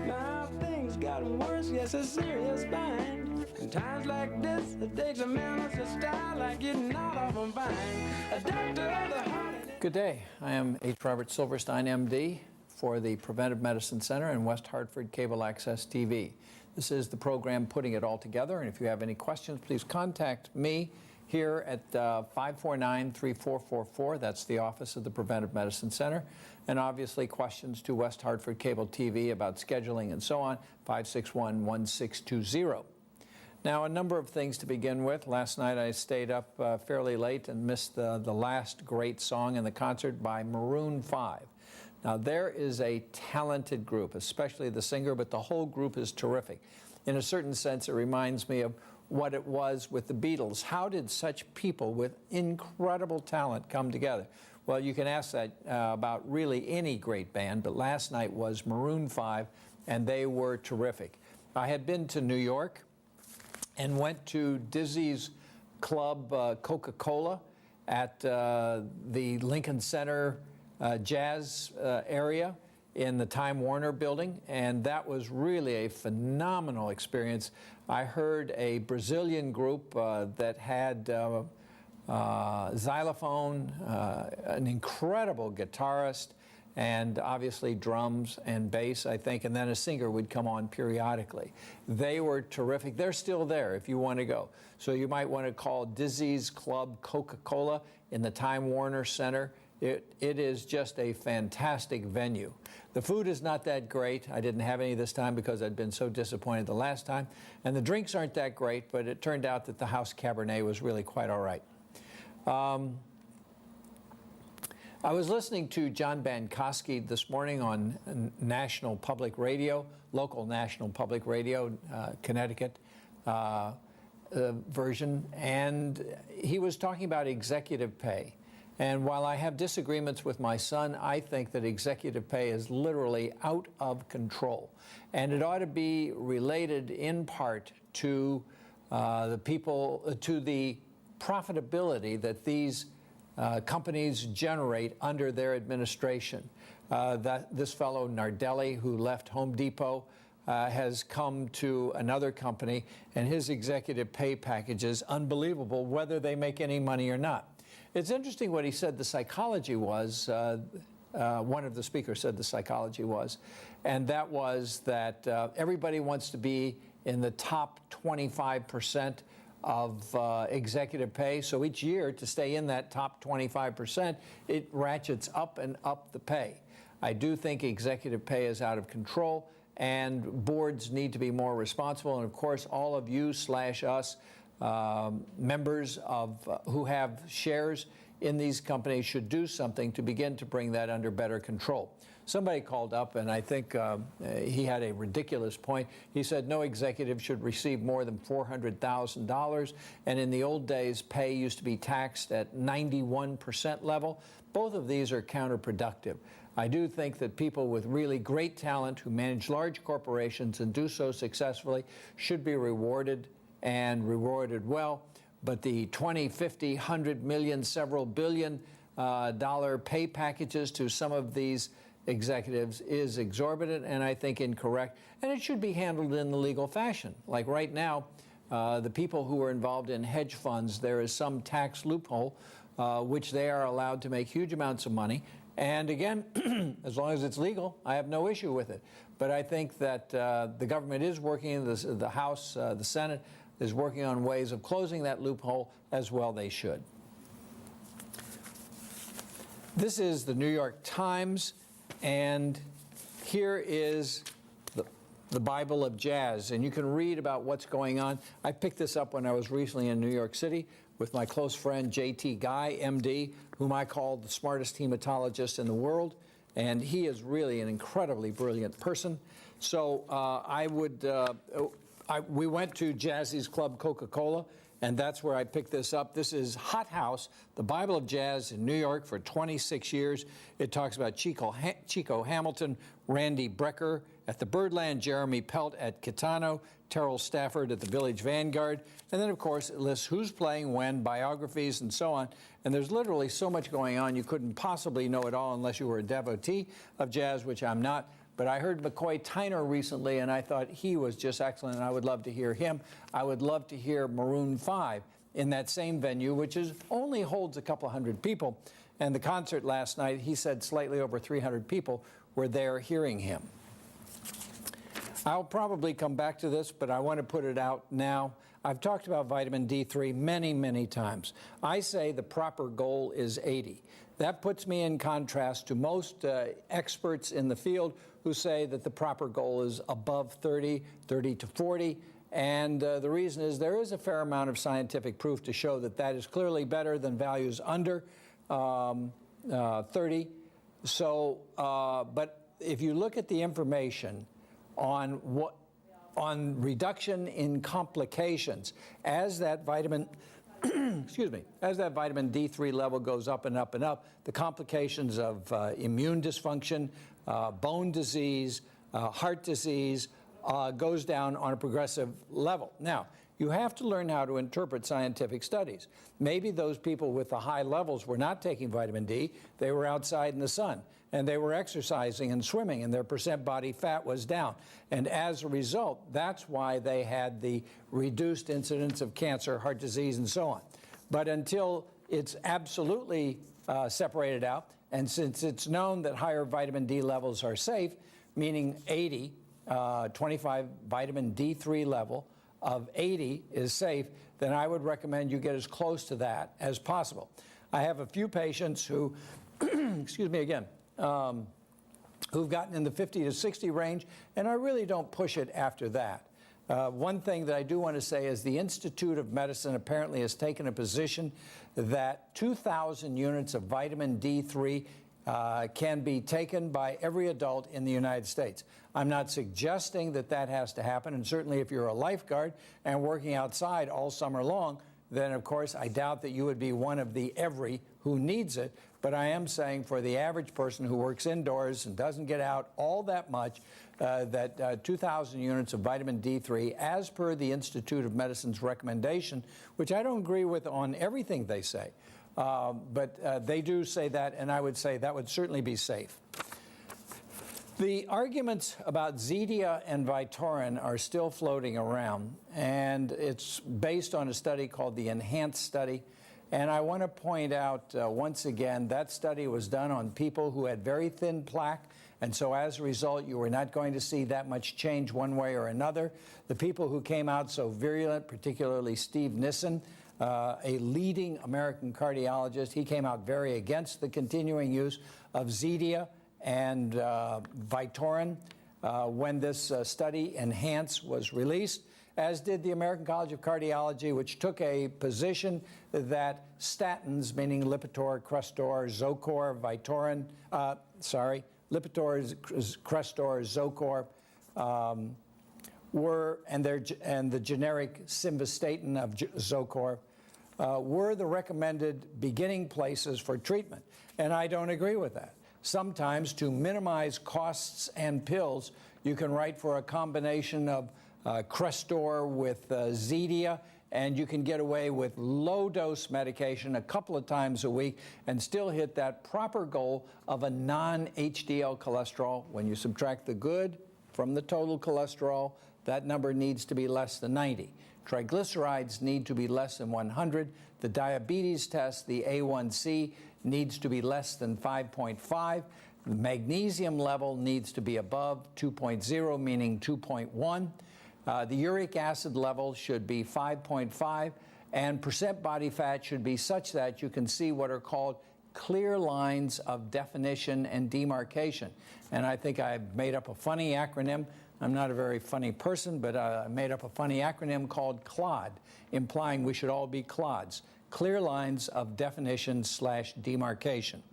Now things got worse, yes, a serious bind. In times like this, it takes a man with a style like getting out of a bind. A doctor of the heart. Good day. I am H. Robert Silverstein, MD, for the Preventive Medicine Center and West Hartford Cable Access TV. This is the program Putting It All Together, and if you have any questions, please contact me here at 549-3444. That's the office of the Preventive Medicine Center. And obviously questions to West Hartford Cable TV about scheduling and so on, 561-1620. Now, a number of things to begin with. Last night I stayed up fairly late and missed the last great song in the concert by Maroon 5. Now, there is a talented group, especially the singer, but the whole group is terrific. In a certain sense, it reminds me of what it was with the Beatles. How did such people with incredible talent come together? Well, you can ask that about really any great band, but last night was Maroon 5, and they were terrific. I had been to New York and went to Dizzy's Club Coca-Cola at the Lincoln Center Jazz area in the Time Warner building, and that was really a phenomenal experience. I heard a Brazilian group that had xylophone, an incredible guitarist, and obviously drums and bass, I think, and then a singer would come on periodically. They were terrific. They're still there if you want to go. So you might want to call Dizzy's Club Coca-Cola in the Time Warner Center. It is just a fantastic venue. The food is not that great. I didn't have any this time because I'd been so disappointed the last time. And the drinks aren't that great, but it turned out that the house Cabernet was really quite all right. I was listening to John Bankowski this morning on National Public Radio, local National Public Radio, Connecticut version, and he was talking about executive pay. And while I have disagreements with my son, I think that executive pay is literally out of control. And it ought to be related in part to the profitability that these companies generate under their administration. This fellow Nardelli, who left Home Depot, has come to another company, and his executive pay package is unbelievable, whether they make any money or not. It's interesting what he said the psychology was. One of the speakers said the psychology was, and that was that everybody wants to be in the top 25% of executive pay. So each year, to stay in that top 25%, it ratchets up and up the pay. I do think executive pay is out of control, and boards need to be more responsible. And of course, all of you / us members of who have shares in these companies should do something to begin to bring that under better control. Somebody called up, and I think he had a ridiculous point. He said no executive should receive more than $400,000, and in the old days, pay used to be taxed at 91% level. Both of these are counterproductive. I do think that people with really great talent who manage large corporations and do so successfully should be rewarded, and rewarded well. But the 20, 50, 100 million, several billion dollar pay packages to some of these executives is exorbitant and I think incorrect, and it should be handled in the legal fashion. Like right now, the people who are involved in hedge funds, there is some tax loophole which they are allowed to make huge amounts of money. And again, as long as it's legal, I have no issue with it. But I think that the government is working, the House, the Senate is working on ways of closing that loophole, as well they should. This is the New York Times, and here is the Bible of jazz, and you can read about what's going on. I picked this up when I was recently in New York City with my close friend J.T. Guy, M.D., whom I call the smartest hematologist in the world, and he is really an incredibly brilliant person. So we went to Jazzy's Club Coca-Cola, and that's where I picked this up. This is Hot House, the Bible of Jazz in New York for 26 years. It talks about Chico Hamilton, Randy Brecker at the Birdland, Jeremy Pelt at Kitano, Terrell Stafford at the Village Vanguard, and then, of course, it lists who's playing when, biographies, and so on. And there's literally so much going on, you couldn't possibly know it all unless you were a devotee of jazz, which I'm not. But I heard McCoy Tyner recently, and I thought he was just excellent, and I would love to hear him. I would love to hear Maroon 5 in that same venue, which only holds a couple hundred people. And the concert last night, he said slightly over 300 people were there hearing him. I'll probably come back to this, but I want to put it out now. I've talked about vitamin D3 many, many times. I say the proper goal is 80. That puts me in contrast to most experts in the field who say that the proper goal is above 30, 30 to 40. And the reason is there is a fair amount of scientific proof to show that that is clearly better than values under 30. So, but if you look at the information on reduction in complications as that vitamin excuse me, as that vitamin D3 level goes up and up and up, the complications of immune dysfunction, bone disease, heart disease goes down on a progressive level. Now, you have to learn how to interpret scientific studies. Maybe those people with the high levels were not taking vitamin D, they were outside in the sun, and they were exercising and swimming, and their percent body fat was down. And as a result, that's why they had the reduced incidence of cancer, heart disease, and so on. But until it's absolutely separated out, and since it's known that higher vitamin D levels are safe, meaning 80, 25 vitamin D3 level of 80 is safe, then I would recommend you get as close to that as possible. I have a few patients who, excuse me again, who've gotten in the 50 to 60 range, and I really don't push it after that. One thing that I do want to say is the Institute of Medicine apparently has taken a position that 2,000 units of vitamin D3 can be taken by every adult in the United States. I'm not suggesting that that has to happen, and certainly if you're a lifeguard and working outside all summer long, then of course I doubt that you would be one of the every who needs it. But I am saying for the average person who works indoors and doesn't get out all that much, that 2,000 units of vitamin D3, as per the Institute of Medicine's recommendation, which I don't agree with on everything they say, but they do say that, and I would say that would certainly be safe. The arguments about Zetia and Vytorin are still floating around, and it's based on a study called the ENHANCE study. And I want to point out once again, that study was done on people who had very thin plaque, and so as a result, you were not going to see that much change one way or another. The people who came out so virulent, particularly Steve Nissen, a leading American cardiologist, he came out very against the continuing use of Zetia and Vytorin when this study, ENHANCE, was released, as did the American College of Cardiology, which took a position that statins, meaning Lipitor, Crestor, Zocor, Vytorin, Lipitor, Crestor, Zocor, and the generic simvastatin of Zocor were the recommended beginning places for treatment. And I don't agree with that. Sometimes, to minimize costs and pills, you can write for a combination of Crestor with Zetia, and you can get away with low-dose medication a couple of times a week and still hit that proper goal of a non-HDL cholesterol. When you subtract the good from the total cholesterol, that number needs to be less than 90. Triglycerides need to be less than 100. The diabetes test, the A1C, needs to be less than 5.5. The magnesium level needs to be above 2.0, meaning 2.1. The uric acid level should be 5.5, and percent body fat should be such that you can see what are called clear lines of definition and demarcation. And I think I made up a funny acronym. I'm not a very funny person, but I made up a funny acronym called CLOD, implying we should all be clods. Clear lines of definition / demarcation.